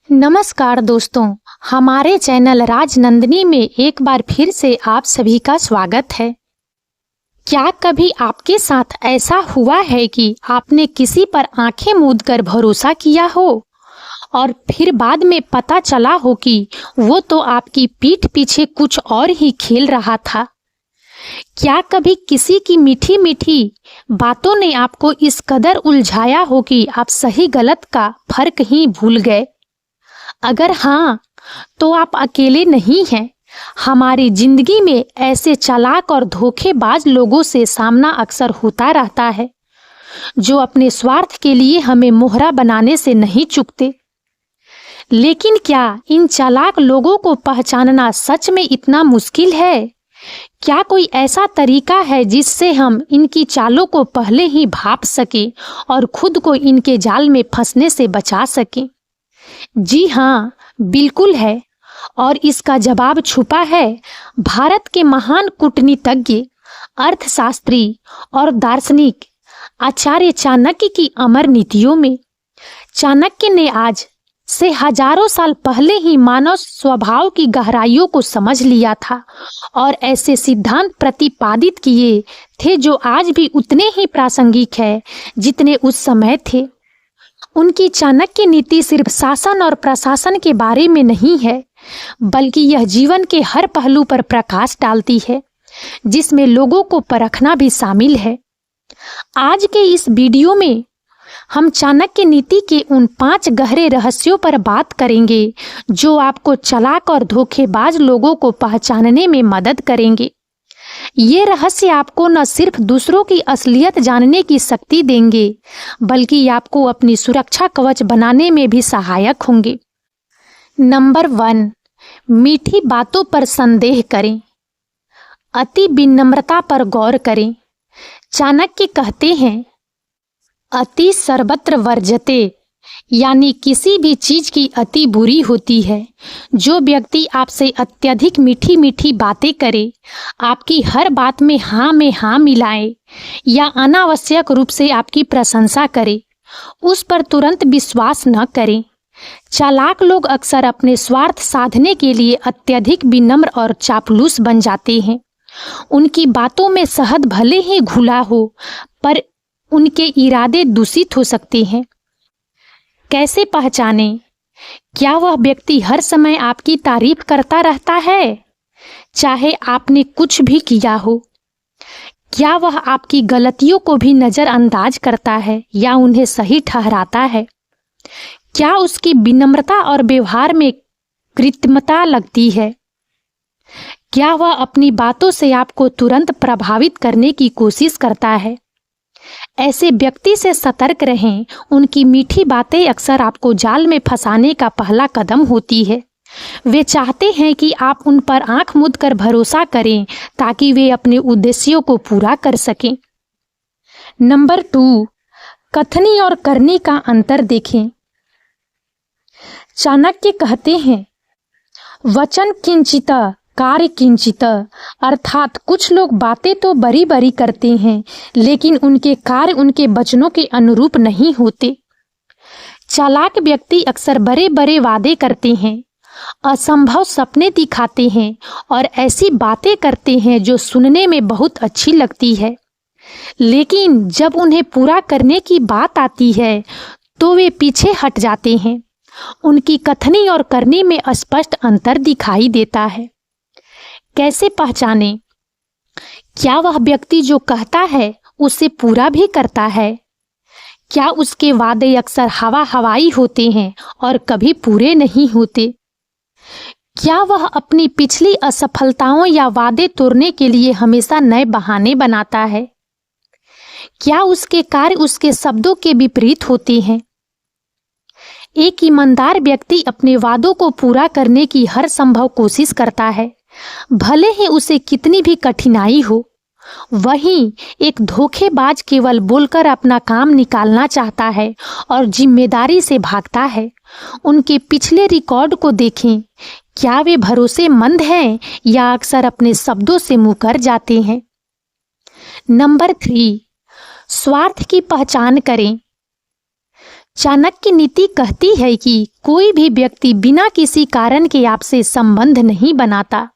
नमस्कार दोस्तों, हमारे चैनल राजनंदिनी में एक बार फिर से आप सभी का स्वागत है। क्या कभी आपके साथ ऐसा हुआ है कि आपने किसी पर आंखें मूंदकर भरोसा किया हो और फिर बाद में पता चला हो कि वो तो आपकी पीठ पीछे कुछ और ही खेल रहा था? क्या कभी किसी की मीठी मीठी बातों ने आपको इस कदर उलझाया हो कि आप सही गलत का फर्क ही भूल गए? अगर हाँ, तो आप अकेले नहीं हैं। हमारी जिंदगी में ऐसे चालाक और धोखेबाज लोगों से सामना अक्सर होता रहता है, जो अपने स्वार्थ के लिए हमें मोहरा बनाने से नहीं चूकते। लेकिन क्या इन चालाक लोगों को पहचानना सच में इतना मुश्किल है? क्या कोई ऐसा तरीका है जिससे हम इनकी चालों को पहले ही भांप सकें और खुद को इनके जाल में फंसने से बचा सकें? जी हाँ, बिल्कुल है। और इसका जवाब छुपा है भारत के महान कूटनीतिज्ञ, अर्थशास्त्री और दार्शनिक आचार्य चाणक्य की अमर नीतियों में। चाणक्य ने आज से हजारों साल पहले ही मानव स्वभाव की गहराइयों को समझ लिया था और ऐसे सिद्धांत प्रतिपादित किए थे जो आज भी उतने ही प्रासंगिक है जितने उस समय थे। उनकी चाणक्य नीति सिर्फ शासन और प्रशासन के बारे में नहीं है, बल्कि यह जीवन के हर पहलू पर प्रकाश डालती है, जिसमें लोगों को परखना भी शामिल है। आज के इस वीडियो में हम चाणक्य नीति के उन 5 गहरे रहस्यों पर बात करेंगे जो आपको चालाक और धोखेबाज लोगों को पहचानने में मदद करेंगे। ये रहस्य आपको न सिर्फ दूसरों की असलियत जानने की शक्ति देंगे, बल्कि आपको अपनी सुरक्षा कवच बनाने में भी सहायक होंगे। नंबर 1, मीठी बातों पर संदेह करें। अति विनम्रता पर गौर करें। चाणक्य कहते हैं, अति सर्वत्र वर्जते, यानी किसी भी चीज की अति बुरी होती है। जो व्यक्ति आपसे अत्यधिक मीठी मीठी बातें करे, आपकी हर बात में हाँ मिलाए या अनावश्यक रूप से आपकी प्रशंसा करे, उस पर तुरंत विश्वास न करें। चालाक लोग अक्सर अपने स्वार्थ साधने के लिए अत्यधिक विनम्र और चापलूस बन जाते हैं। उनकी बातों में शहद भले ही घुला हो, पर उनके इरादे दूषित हो सकते हैं। कैसे पहचानें? क्या वह व्यक्ति हर समय आपकी तारीफ करता रहता है, चाहे आपने कुछ भी किया हो? क्या वह आपकी गलतियों को भी नजरअंदाज करता है या उन्हें सही ठहराता है? क्या उसकी विनम्रता और व्यवहार में कृत्रिमता लगती है? क्या वह अपनी बातों से आपको तुरंत प्रभावित करने की कोशिश करता है? ऐसे व्यक्ति से सतर्क रहें। उनकी मीठी बातें अक्सर आपको जाल में फंसाने का पहला कदम होती है। वे चाहते हैं कि आप उन पर आंख मूंद कर भरोसा करें ताकि वे अपने उद्देश्यों को पूरा कर सकें। नंबर 2, कथनी और करनी का अंतर देखें। चाणक्य कहते हैं, वचन किंचित कार्य किंचित, अर्थात कुछ लोग बातें तो बड़ी बड़ी करते हैं, लेकिन उनके कार्य उनके वचनों के अनुरूप नहीं होते। चालाक व्यक्ति अक्सर बड़े बड़े वादे करते हैं, असंभव सपने दिखाते हैं और ऐसी बातें करते हैं जो सुनने में बहुत अच्छी लगती है, लेकिन जब उन्हें पूरा करने की बात आती है तो वे पीछे हट जाते हैं। उनकी कथनी और करनी में स्पष्ट अंतर दिखाई देता है। कैसे पहचानें? क्या वह व्यक्ति जो कहता है उसे पूरा भी करता है? क्या उसके वादे अक्सर हवाई होते हैं और कभी पूरे नहीं होते? क्या वह अपनी पिछली असफलताओं या वादे तोड़ने के लिए हमेशा नए बहाने बनाता है? क्या उसके कार्य उसके शब्दों के विपरीत होते हैं? एक ईमानदार व्यक्ति अपने वादों को पूरा करने की हर संभव कोशिश करता है, भले ही उसे कितनी भी कठिनाई हो। वहीं एक धोखेबाज केवल बोलकर अपना काम निकालना चाहता है और जिम्मेदारी से भागता है। उनके पिछले रिकॉर्ड को देखें। क्या वे भरोसेमंद हैं या अक्सर अपने शब्दों से मुकर जाते हैं? नंबर 3, स्वार्थ की पहचान करें। चाणक्य नीति कहती है कि कोई भी व्यक्ति बिना किसी कारण के आपसे संबंध नहीं बनाता।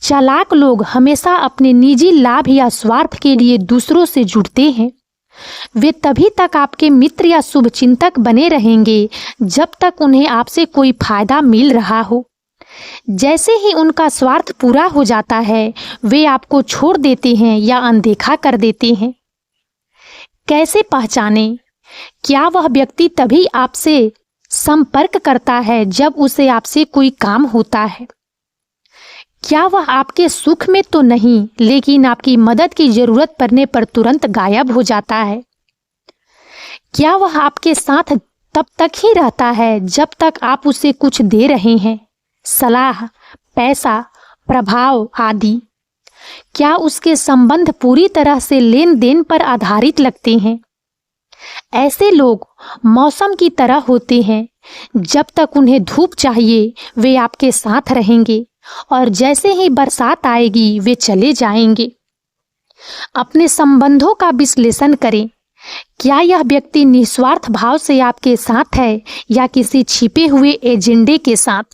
चालाक लोग हमेशा अपने निजी लाभ या स्वार्थ के लिए दूसरों से जुड़ते हैं। वे तभी तक आपके मित्र या शुभचिंतक बने रहेंगे जब तक उन्हें आपसे कोई फायदा मिल रहा हो। जैसे ही उनका स्वार्थ पूरा हो जाता है, वे आपको छोड़ देते हैं या अनदेखा कर देते हैं। कैसे पहचानें? क्या वह व्यक्ति तभी आपसे संपर्क करता है जब उसे आपसे कोई काम होता है? क्या वह आपके सुख में तो नहीं, लेकिन आपकी मदद की जरूरत पड़ने पर तुरंत गायब हो जाता है? क्या वह आपके साथ तब तक ही रहता है जब तक आप उसे कुछ दे रहे हैं, सलाह, पैसा, प्रभाव आदि? क्या उसके संबंध पूरी तरह से लेन देन पर आधारित लगते हैं? ऐसे लोग मौसम की तरह होते हैं। जब तक उन्हें धूप चाहिए वे आपके साथ रहेंगे और जैसे ही बरसात आएगी वे चले जाएंगे। अपने संबंधों का विश्लेषण करें। क्या यह व्यक्ति निस्वार्थ भाव से आपके साथ है या किसी छिपे हुए एजेंडे के साथ?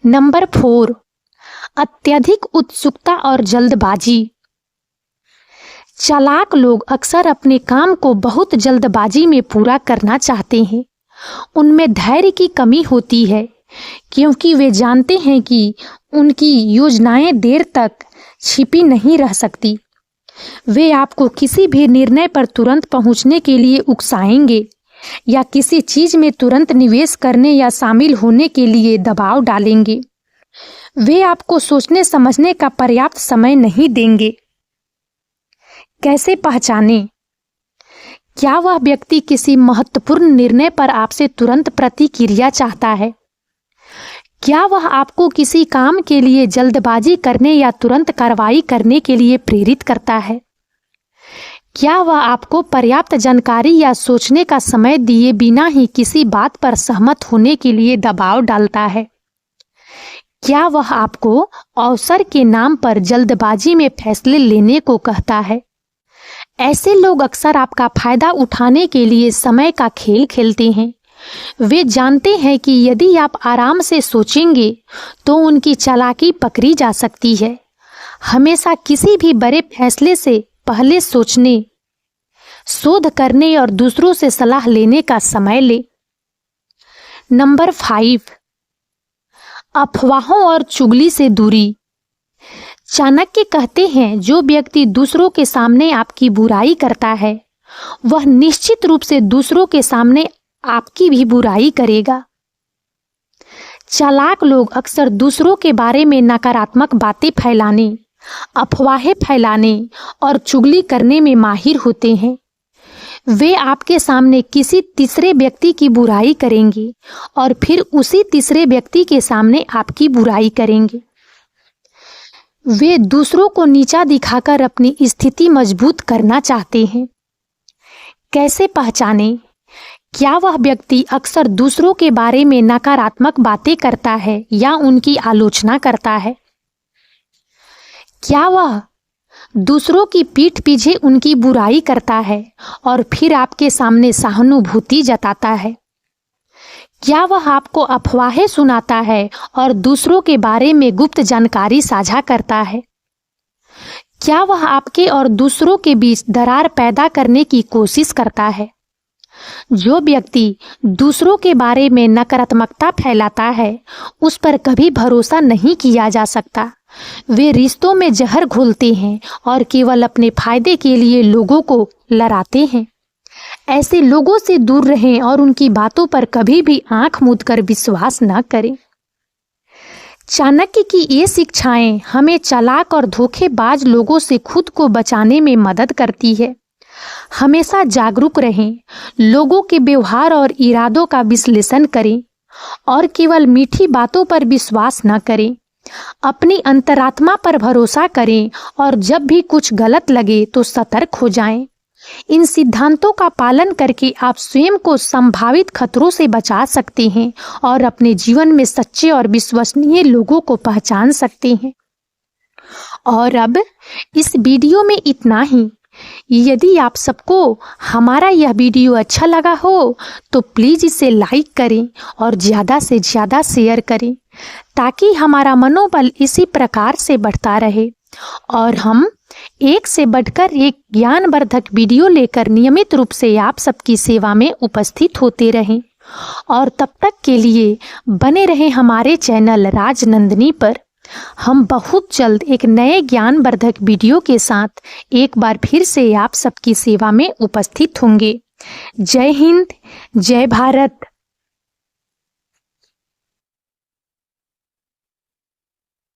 नंबर 4, अत्यधिक उत्सुकता और जल्दबाजी। चालाक लोग अक्सर अपने काम को बहुत जल्दबाजी में पूरा करना चाहते हैं। उनमें धैर्य की कमी होती है क्योंकि वे जानते हैं कि उनकी योजनाएं देर तक छिपी नहीं रह सकती। वे आपको किसी भी निर्णय पर तुरंत पहुंचने के लिए उकसाएंगे या किसी चीज में तुरंत निवेश करने या शामिल होने के लिए दबाव डालेंगे। वे आपको सोचने समझने का पर्याप्त समय नहीं देंगे। कैसे पहचानें? क्या वह व्यक्ति किसी महत्वपूर्ण निर्णय पर आपसे तुरंत प्रतिक्रिया चाहता है? क्या वह आपको किसी काम के लिए जल्दबाजी करने या तुरंत कार्रवाई करने के लिए प्रेरित करता है? क्या वह आपको पर्याप्त जानकारी या सोचने का समय दिए बिना ही किसी बात पर सहमत होने के लिए दबाव डालता है? क्या वह आपको अवसर के नाम पर जल्दबाजी में फैसले लेने को कहता है? ऐसे लोग अक्सर आपका फायदा उठाने के लिए समय का खेल खेलते हैं। वे जानते हैं कि यदि आप आराम से सोचेंगे तो उनकी चालाकी पकड़ी जा सकती है। हमेशा किसी भी बड़े फैसले से पहले सोचने, शोध करने और दूसरों से सलाह लेने का समय ले। नंबर 5, अफवाहों और चुगली से दूरी। चाणक्य कहते हैं जो व्यक्ति दूसरों के सामने आपकी बुराई करता है वह निश्चित रूप से दूसरों के सामने आपकी भी बुराई करेगा। चालाक लोग अक्सर दूसरों के बारे में नकारात्मक बातें फैलाने, अफवाहें फैलाने और चुगली करने में माहिर होते हैं। वे आपके सामने किसी तीसरे व्यक्ति की बुराई करेंगे और फिर उसी तीसरे व्यक्ति के सामने आपकी बुराई करेंगे। वे दूसरों को नीचा दिखाकर अपनी स्थिति मजबूत करना चाहते हैं। कैसे पहचानें? क्या वह व्यक्ति अक्सर दूसरों के बारे में नकारात्मक बातें करता है या उनकी आलोचना करता है? क्या वह दूसरों की पीठ पीछे उनकी बुराई करता है और फिर आपके सामने सहानुभूति जताता है? क्या वह आपको अफवाहें सुनाता है और दूसरों के बारे में गुप्त जानकारी साझा करता है? क्या वह आपके और दूसरों के बीच दरार पैदा करने की कोशिश करता है? जो व्यक्ति दूसरों के बारे में नकारात्मकता फैलाता है उस पर कभी भरोसा नहीं किया जा सकता। वे रिश्तों में जहर घोलते हैं और केवल अपने फायदे के लिए लोगों को लड़ाते हैं। ऐसे लोगों से दूर रहें और उनकी बातों पर कभी भी आंख मूंद कर विश्वास न करें। चाणक्य की ये शिक्षाएं हमें चालाक और धोखेबाज लोगों से खुद को बचाने में मदद करती है। हमेशा जागरूक रहें, लोगों के व्यवहार और इरादों का विश्लेषण करें और केवल मीठी बातों पर विश्वास न करें। अपनी अंतरात्मा पर भरोसा करें और जब भी कुछ गलत लगे तो सतर्क हो जाएं। इन सिद्धांतों का पालन करके आप स्वयं को संभावित खतरों से बचा सकते हैं और अपने जीवन में सच्चे और विश्वसनीय लोगों को पहचान सकते हैं। और अब इस वीडियो में इतना ही। यदि आप सबको हमारा यह वीडियो अच्छा लगा हो तो प्लीज़ इसे लाइक करें और ज़्यादा से ज़्यादा शेयर करें, ताकि हमारा मनोबल इसी प्रकार से बढ़ता रहे और हम एक से बढ़कर एक ज्ञानवर्धक वीडियो लेकर नियमित रूप से आप सबकी सेवा में उपस्थित होते रहें। और तब तक के लिए बने रहें हमारे चैनल राजनंदिनी पर। हम बहुत जल्द एक नए ज्ञानवर्धक वीडियो के साथ एक बार फिर से आप सबकी सेवा में उपस्थित होंगे। जय हिंद, जय भारत।